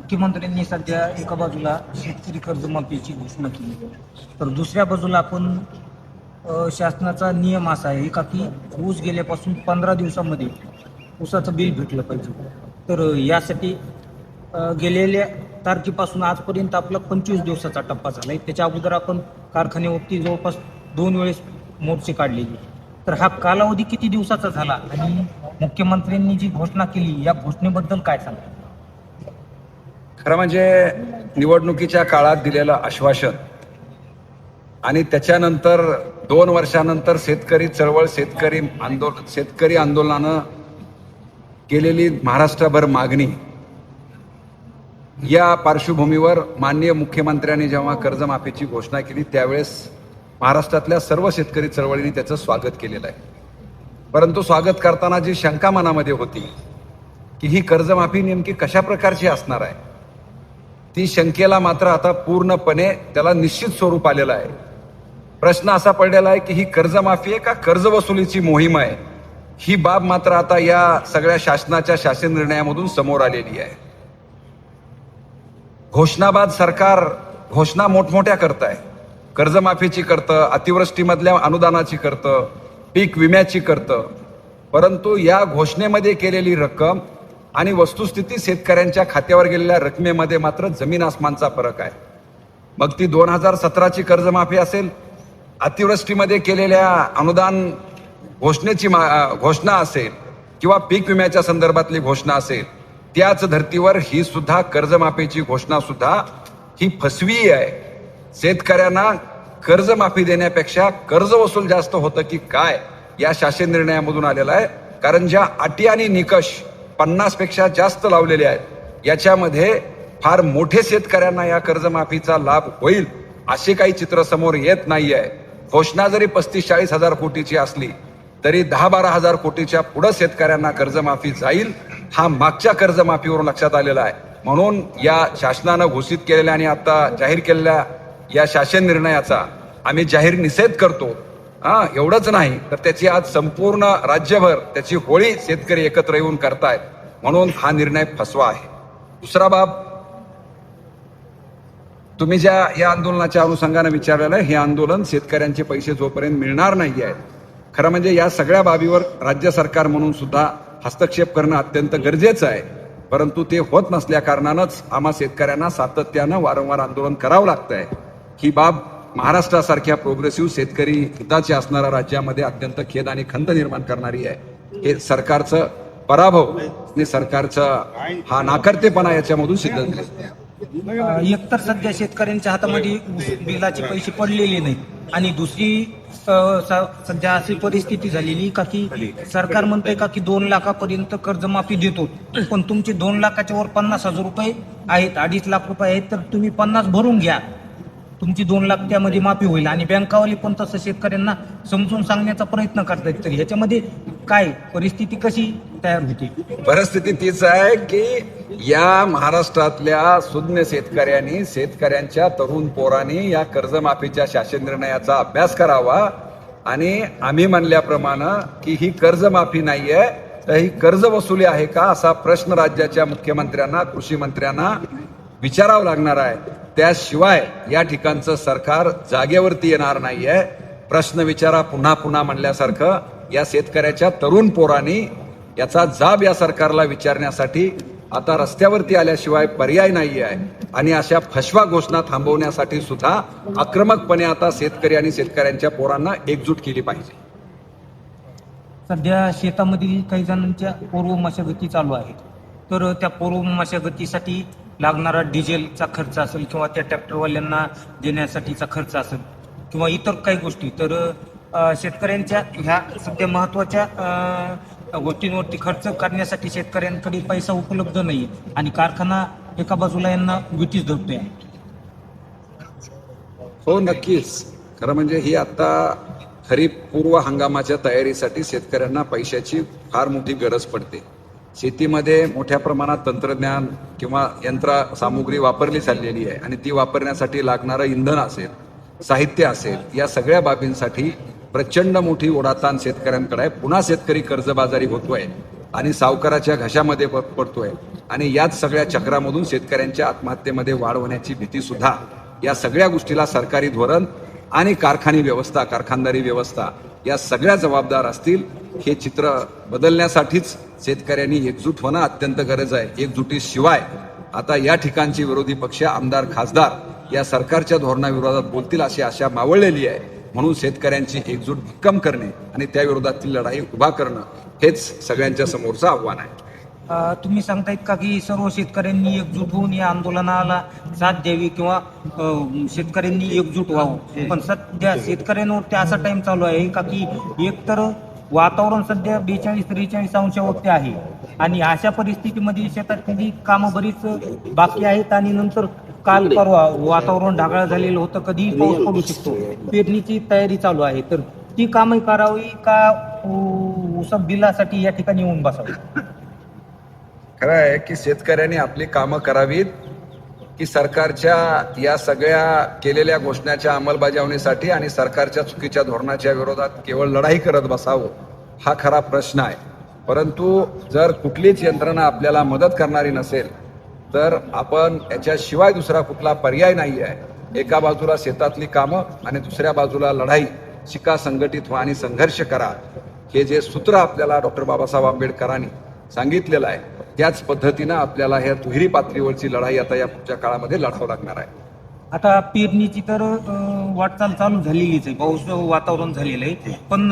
मुख्यमंत्र्यांनी सध्या एका बाजूला शेतकरी कर्जमाफीची घोषणा केली, तर दुसऱ्या बाजूला आपण शासनाचा नियम असा आहे का की ऊस गेल्यापासून 15 दिवसामध्ये ऊसाचं बिल भेटलं पाहिजे. तर यासाठी गेलेल्या तारखेपासून आजपर्यंत आपला 25 दिवसाचा टप्पा झाला आहे. त्याच्या अगोदर आपण कारखान्यावरती जवळपास 2 वेळेस मोर्चे काढलेले. तर हा कालावधी किती दिवसाचा झाला आणि मुख्यमंत्र्यांनी जी घोषणा केली या घोषणेबद्दल काय सांगा? खरं म्हणजे निवडणुकीच्या काळात दिलेलं आश्वासन आणि त्याच्यानंतर 2 वर्षानंतर शेतकरी चळवळ, शेतकरी आंदोलनानं केलेली महाराष्ट्रभर मागणी, या पार्श्वभूमीवर माननीय मुख्यमंत्र्यांनी जेव्हा कर्जमाफीची घोषणा केली त्यावेळेस महाराष्ट्रातल्या सर्व शेतकरी चळवळींनी त्याचं स्वागत केलेलं आहे. परंतु स्वागत करताना जी शंका मनामध्ये होती की ही कर्जमाफी नेमकी कशा प्रकारची असणार आहे, ती शंकेला मात्र आता पूर्णपणे त्याला निश्चित स्वरूप आलेलं आहे. प्रश्न असा पडलेला आहे की ही कर्जमाफी आहे का कर्जवसुलीची मोहीम आहे, ही बाब मात्र आता या सगळ्या शासनाच्या शासन निर्णयामधून समोर आलेली आहे. घोषणाबाद सरकार घोषणा मोठमोठ्या करत आहे, कर्जमाफीची करतं, अतिवृष्टीमधल्या अनुदानाची करतं, पीक विम्याची करतं, परंतु या घोषणेमध्ये केलेली रक्कम आणि वस्तुस्थिती शेतकऱ्यांच्या खात्यावर गेलेल्या रकमेमध्ये मात्र जमीन आसमानचा फरक आहे. मग ती 2017ची कर्जमाफी असेल, अतिवृष्टीमध्ये केलेल्या अनुदान घोषणेची घोषणा असेल किंवा पीक विम्याच्या संदर्भातली घोषणा असेल, त्याच धर्तीवर ही सुद्धा कर्जमाफीची घोषणा सुद्धा ही फसवी आहे. शेतकऱ्यांना कर्जमाफी देण्यापेक्षा कर्ज वसूल जास्त होतं की काय या शासन निर्णयामधून आलेला आहे. कारण ज्या अटी आणि निकष 50 पेक्षा जास्त लावलेले आहेत, याच्यामध्ये फार मोठे शेतकऱ्यांना या कर्जमाफीचा लाभ होईल असे काही चित्र समोर येत नाही आहे. घोषणा जरी 35-40 हजार कोटीची असली तरी 10-12 हजार कोटीच्या पुढे शेतकऱ्यांना कर्जमाफी जाईल, हा मागच्या कर्जमाफीवरून लक्षात आलेला आहे. म्हणून या शासनानं घोषित केलेल्या आणि आता जाहीर केलेल्या या शासन निर्णयाचा आम्ही जाहीर निषेध करतो. एवढंच नाही तर त्याची आज संपूर्ण राज्यभर त्याची होळी शेतकरी एकत्र येऊन करतायत, म्हणून हा निर्णय फसवा आहे. दुसरा बाब, तुम्ही ज्या या आंदोलनाच्या अनुषंगाने विचारलेलं आहे, हे आंदोलन शेतकऱ्यांचे पैसे जोपर्यंत मिळणार नाही आहेत, खरं म्हणजे या सगळ्या बाबीवर राज्य सरकार म्हणून सुद्धा हस्तक्षेप करणं अत्यंत गरजेचं आहे. परंतु ते होत नसल्या कारणानंच आम्हा शेतकऱ्यांना सातत्यानं वारंवार आंदोलन करावं लागतंय. ही बाब महाराष्ट्रासारख्या प्रोग्रेसिव्ह शेतकरी हिताची असणाऱ्या राज्यामध्ये अत्यंत खेद आणि खंत निर्माण करणारी आहे. हे सरकारचं पराभव आणि सरकारचा हा नाकर्तेपणा याच्यामधून सिद्ध झाले. एकतर सध्या शेतकऱ्यांच्या हातामध्ये बिलाचे पैसे पडलेले नाहीत आणि दुसरी सध्या अशी परिस्थिती झालेली का की सरकार म्हणतंय का की 2 लाखापर्यंत कर्जमाफी देतो, पण तुमचे 2 लाखाच्या वर 50,000 रुपये आहेत, 2.5 लाख रुपये आहेत, तर तुम्ही 50 भरून घ्या, तुमची 2 लाख त्यामध्ये माफी होईल. आणि बँकावाले पण तसं शेतकऱ्यांना समजून सांगण्याचा प्रयत्न करतायत. तर ह्याच्यामध्ये काय परिस्थिती कशी तयार होती? परिस्थिती तीच आहे की या महाराष्ट्रातल्या सुज्ञ शेतकऱ्यांनी, शेतकऱ्यांच्या तरुण पोरांनी या कर्जमाफीच्या शासन निर्णयाचा अभ्यास करावा आणि आम्ही म्हणल्याप्रमाणे की ही कर्जमाफी नाहीये तर ही कर्ज वसुली आहे का असा प्रश्न राज्याच्या मुख्यमंत्र्यांना, कृषी मंत्र्यांना विचारावं लागणार आहे. त्याशिवाय या ठिकाणचं सरकार जागेवरती येणार नाहीये. प्रश्न विचारा पुन्हा पुन्हा म्हणल्यासारखं या शेतकऱ्याच्या तरुण पोरांनी याचा जाब या सरकारला विचारण्यासाठी आता रस्त्यावरती आल्याशिवाय पर्याय नाही आहे. आणि अशा फसवा घोषणा थांबवण्यासाठी सुद्धा आक्रमकपणे आता शेतकरी आणि शेतकऱ्यांच्या पोरांना एकजूट केली पाहिजे. सध्या शेतामधील काही जणांच्या पूर्व मशागती चालू आहेत, तर त्या पूर्व मशागतीसाठी लागणारा डिझेलचा खर्च असेल किंवा त्या ट्रॅक्टरवाल्यांना देण्यासाठीचा खर्च असेल किंवा इतर काही गोष्टी, तर शेतकऱ्यांच्या ह्या सध्या महत्त्वाच्या गोष्टींवरती खर्च करण्यासाठी शेतकऱ्यांकडे पैसा उपलब्ध नाही आणि कारखाना एका बाजूला यांना गतीच धरतोय. हो, नक्कीच. खरं म्हणजे ही आता खरीप पूर्व हंगामाच्या तयारीसाठी शेतकऱ्यांना पैशाची फार मोठी गरज पडते. शेतीमध्ये मोठ्या प्रमाणात तंत्रज्ञान किंवा यंत्रसामुग्री वापरली चाललेली आहे आणि ती वापरण्यासाठी लागणारं इंधन असेल, साहित्य असेल, या सगळ्या बाबींसाठी प्रचंड मोठी ओढाताण शेतकऱ्यांकडे आहे. पुन्हा शेतकरी कर्जबाजारी होतोय आणि सावकाराच्या घशामध्ये पडतोय आणि याच सगळ्या चक्रामधून शेतकऱ्यांच्या आत्महत्येमध्ये वाढ होण्याची भीती सुद्धा, या सगळ्या गोष्टीला सरकारी धोरण आणि कारखानी व्यवस्था, कारखानदारी व्यवस्था या सगळ्या जबाबदार असतील. हे चित्र बदलण्यासाठीच शेतकऱ्यांनी एकजूट होणं अत्यंत गरज आहे. एकजुटीशिवाय आता या ठिकाणचे विरोधी पक्ष, आमदार, खासदार या सरकारच्या धोरणाविरोधात बोलतील अशी आशा मावळलेली आहे. म्हणून शेतकऱ्यांची एकजूट भक्कम करणे आणि त्या विरोधातील लढाई उभा करणं हेच सगळ्यांच्या समोरचं आव्हान आहे. तुम्ही सांगतायत का की सर्व शेतकऱ्यांनी एकजूट होऊन या आंदोलनाला साथ द्यावी किंवा शेतकऱ्यांनी एकजूट व्हावं, पण सध्या शेतकऱ्यांवरती असा टाइम चालू आहे का की एकतर वातावरण सध्या 42-43 अंशावरती आहे आणि अशा परिस्थितीमध्ये शेतातली कामं बरीच बाकी आहेत आणि नंतर काल परवा वातावरण ढगाळ झालेलं होतं, कधी पाऊस पडू शकतो, पेरणीची तयारी चालू आहे, तर ती कामं करावी का उसब बिलासाठी या ठिकाणी येऊन बसावी? खरं आहे की शेतकऱ्यांनी आपली कामं करावीत की सरकारच्या या सगळ्या केलेल्या घोषणाच्या अंमलबजावणीसाठी आणि सरकारच्या चुकीच्या धोरणाच्या विरोधात केवळ लढाई करत बसावं, हा खरा प्रश्न आहे. परंतु जर कुठलीच यंत्रणा आपल्याला मदत करणारी नसेल तर आपण याच्याशिवाय दुसरा कुठला पर्याय नाही आहे. एका बाजूला शेतातली कामं आणि दुसऱ्या बाजूला लढाई, शिका, संघटित व्हा आणि संघर्ष करा, हे जे सूत्र आपल्याला डॉक्टर बाबासाहेब आंबेडकरांनी सांगितलेलं आहे त्याच पद्धतीनं आपल्याला ह्या दुहेरी पातळीवरची लढाई आता या पुढच्या काळामध्ये लढावं लागणार आहे. आता पेरणीची तर वाटचाल चालू झालेलीच आहे, पाऊस वातावरण झालेलं आहे, पण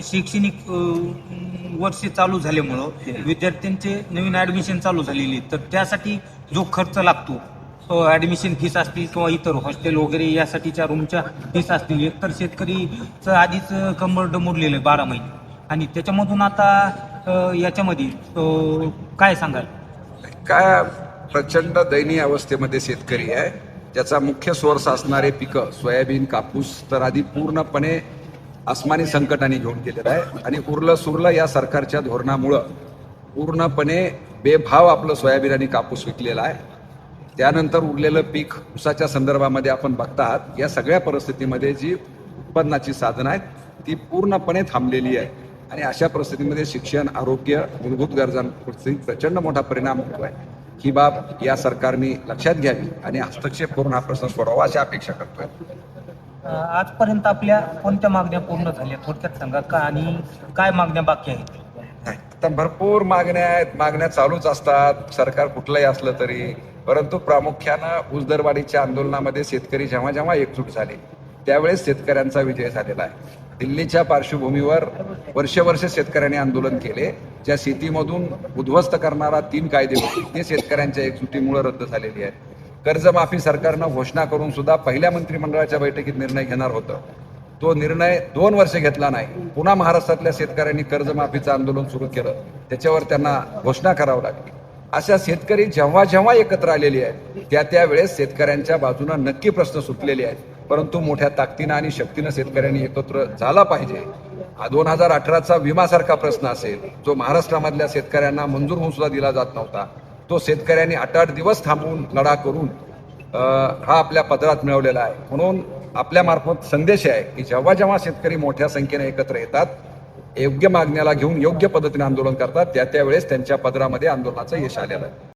शैक्षणिक वर्ष चालू झाल्यामुळं विद्यार्थ्यांचे नवीन ऍडमिशन चालू झालेली आहे, तर त्यासाठी जो खर्च लागतो, ऍडमिशन फीस असतील किंवा इतर हॉस्टेल वगैरे यासाठीच्या रूमच्या फीस असतील, एकतर शेतकरीचं आधीच कंबर डमोरलेलं आहे 12 महिने आणि त्याच्यामधून आता याच्यामध्ये काय सांगाल? काय प्रचंड दयनीय अवस्थेमध्ये शेतकरी आहे. ज्याचा मुख्य सोर्स असणारे पिकं सोयाबीन, कापूस तर आधी पूर्णपणे आसमानी संकटाने घेऊन गेलेलं आहे आणि उरलं सुरलं या सरकारच्या धोरणामुळं पूर्णपणे बेभाव आपलं सोयाबीन आणि कापूस विकलेला आहे. त्यानंतर उरलेलं पीक ऊसाच्या संदर्भामध्ये आपण बघता आहात. या सगळ्या परिस्थितीमध्ये जी उत्पन्नाची साधनं आहेत ती पूर्णपणे थांबलेली आहे आणि अशा परिस्थितीमध्ये शिक्षण, आरोग्य, मूलभूत गरजांवरती प्रचंड मोठा परिणाम होतो आहे. ही बाब या सरकारने लक्षात घ्यावी आणि हस्तक्षेप करून हा प्रश्न सोडवावा अशी अपेक्षा करतोय. आजपर्यंत आपल्या कोणत्या मागण्या पूर्ण झाल्या थोडक्यात सांगा का, आणि काय मागण्या बाकी आहेत? आता भरपूर मागण्या आहेत, मागण्या चालूच असतात सरकार कुठलंही असलं तरी. परंतु प्रामुख्यानं ऊसदरवाढीच्या आंदोलनामध्ये शेतकरी जेव्हा जेव्हा एकजूट झाले त्यावेळेस शेतकऱ्यांचा विजय झालेला आहे. दिल्लीच्या पार्श्वभूमीवर वर्ष शेतकऱ्यांनी आंदोलन केले. ज्या शेतीमधून उद्ध्वस्त करणारा 3 कायदे होते ते शेतकऱ्यांच्या एकजुटीमुळे रद्द झालेली आहेत. कर्जमाफी सरकारनं घोषणा करून सुद्धा पहिल्या मंत्रिमंडळाच्या बैठकीत निर्णय घेणार होतं, तो निर्णय 2 वर्ष घेतला नाही. पुन्हा महाराष्ट्रातल्या शेतकऱ्यांनी कर्जमाफीचं आंदोलन सुरू केलं, त्याच्यावर त्यांना घोषणा करावी लागली. अशा शेतकरी जेव्हा जेव्हा एकत्र आलेले आहेत त्यावेळेस शेतकऱ्यांच्या बाजूनं नक्की प्रश्न सुटलेले आहेत. परंतु मोठ्या ताकदीनं आणि शक्तीनं शेतकऱ्यांनी एकत्र झाला पाहिजे. 2018चा विमासारखा प्रश्न असेल जो महाराष्ट्रामधल्या शेतकऱ्यांना मंजूर होऊन सुद्धा दिला जात नव्हता, तो शेतकऱ्यांनी 8-8 दिवस थांबून लढा करून हा आपल्या पदरात मिळवलेला आहे. म्हणून आपल्या मार्फत संदेश आहे की जेव्हा जेव्हा शेतकरी मोठ्या संख्येने एकत्र येतात, योग्य मागण्याला घेऊन योग्य पद्धतीने आंदोलन करतात, त्यावेळेस त्यांच्या पदरामध्ये आंदोलनाचं यश आलेलं आहे.